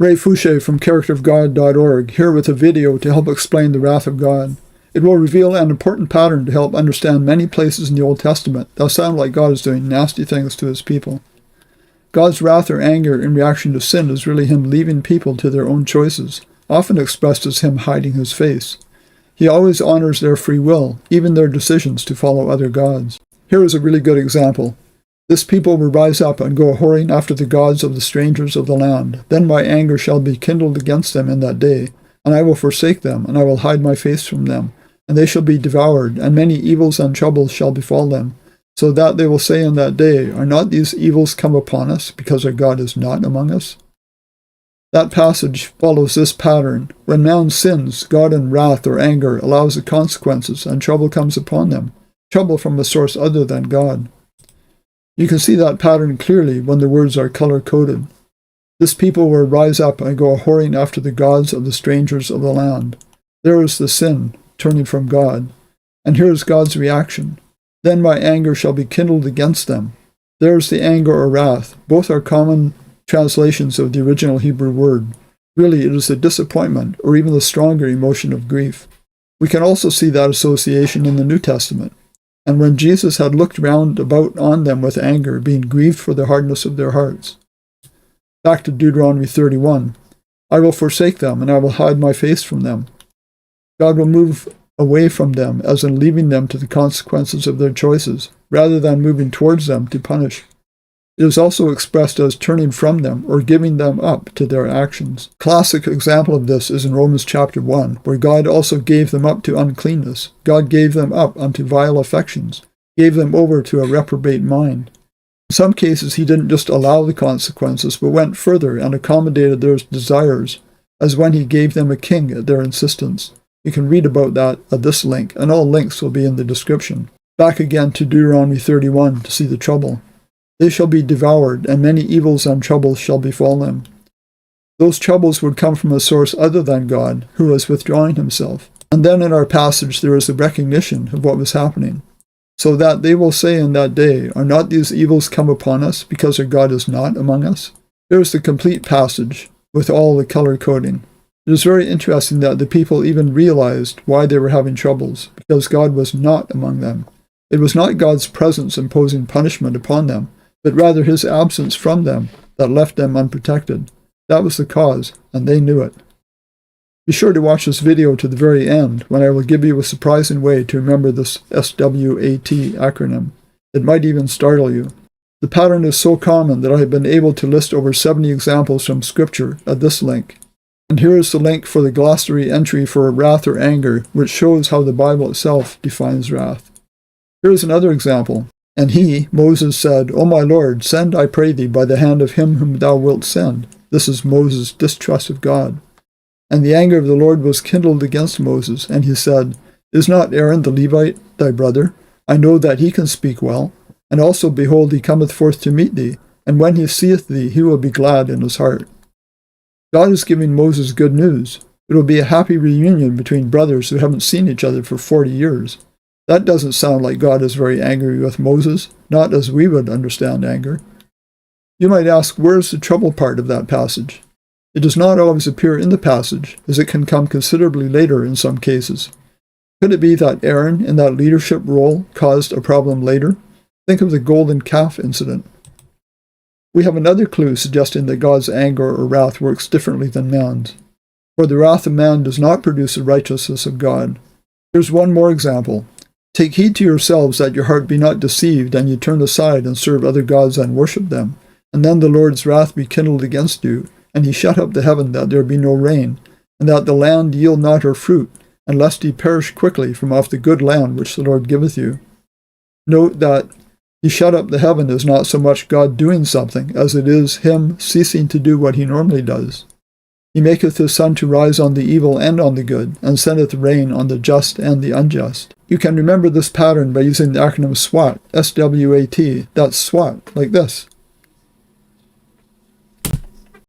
Ray Fouché from characterofgod.org, here with a video to help explain the wrath of God. It will reveal an important pattern to help understand many places in the Old Testament that sound like God is doing nasty things to his people. God's wrath or anger in reaction to sin is really him leaving people to their own choices, often expressed as him hiding his face. He always honors their free will, even their decisions to follow other gods. Here is a really good example. This people will rise up and go whoring after the gods of the strangers of the land. Then my anger shall be kindled against them in that day, and I will forsake them, and I will hide my face from them. And they shall be devoured, and many evils and troubles shall befall them, so that they will say in that day, Are not these evils come upon us, because our God is not among us? That passage follows this pattern. When man sins, God in wrath or anger allows the consequences, and trouble comes upon them, trouble from a source other than God. You can see that pattern clearly when the words are color-coded. This people will rise up and go whoring after the gods of the strangers of the land. There is the sin, turning from God. And here is God's reaction. Then my anger shall be kindled against them. There is the anger or wrath. Both are common translations of the original Hebrew word. Really, it is the disappointment, or even the stronger emotion of grief. We can also see that association in the New Testament. And when Jesus had looked round about on them with anger, being grieved for the hardness of their hearts. Back to Deuteronomy 31. I will forsake them, and I will hide my face from them. God will move away from them, as in leaving them to the consequences of their choices, rather than moving towards them to punish. It is also expressed as turning from them or giving them up to their actions. Classic example of this is in Romans chapter 1, where God also gave them up to uncleanness. God gave them up unto vile affections, gave them over to a reprobate mind. In some cases, he didn't just allow the consequences, but went further and accommodated their desires, as when he gave them a king at their insistence. You can read about that at this link, and all links will be in the description. Back again to Deuteronomy 31 to see the trouble. They shall be devoured, and many evils and troubles shall befall them. Those troubles would come from a source other than God, who was withdrawing himself. And then in our passage there is the recognition of what was happening. So that they will say in that day, Are not these evils come upon us, because our God is not among us? There is the complete passage, with all the color coding. It is very interesting that the people even realized why they were having troubles, because God was not among them. It was not God's presence imposing punishment upon them, but rather his absence from them that left them unprotected. That was the cause, and they knew it. Be sure to watch this video to the very end, when I will give you a surprising way to remember this SWAT acronym. It might even startle you. The pattern is so common that I have been able to list over 70 examples from Scripture at this link. And here is the link for the glossary entry for wrath or anger, which shows how the Bible itself defines wrath. Here is another example. And he, Moses, said, O my Lord, send, I pray thee, by the hand of him whom thou wilt send. This is Moses' distrust of God. And the anger of the Lord was kindled against Moses, and he said, Is not Aaron the Levite thy brother? I know that he can speak well. And also, behold, he cometh forth to meet thee, and when he seeth thee, he will be glad in his heart. God is giving Moses good news. It will be a happy reunion between brothers who haven't seen each other for 40 years. That doesn't sound like God is very angry with Moses, not as we would understand anger. You might ask, where is the trouble part of that passage? It does not always appear in the passage, as it can come considerably later in some cases. Could it be that Aaron, in that leadership role, caused a problem later? Think of the golden calf incident. We have another clue suggesting that God's anger or wrath works differently than man's. For the wrath of man does not produce the righteousness of God. Here's one more example. Take heed to yourselves that your heart be not deceived, and ye turn aside and serve other gods and worship them. And then the Lord's wrath be kindled against you, and he shut up the heaven that there be no rain, and that the land yield not her fruit, and lest ye perish quickly from off the good land which the Lord giveth you. Note that he shut up the heaven is not so much God doing something, as it is him ceasing to do what he normally does. He maketh his sun to rise on the evil and on the good, and sendeth rain on the just and the unjust. You can remember this pattern by using the acronym SWAT, S-W-A-T. That's SWAT, like this.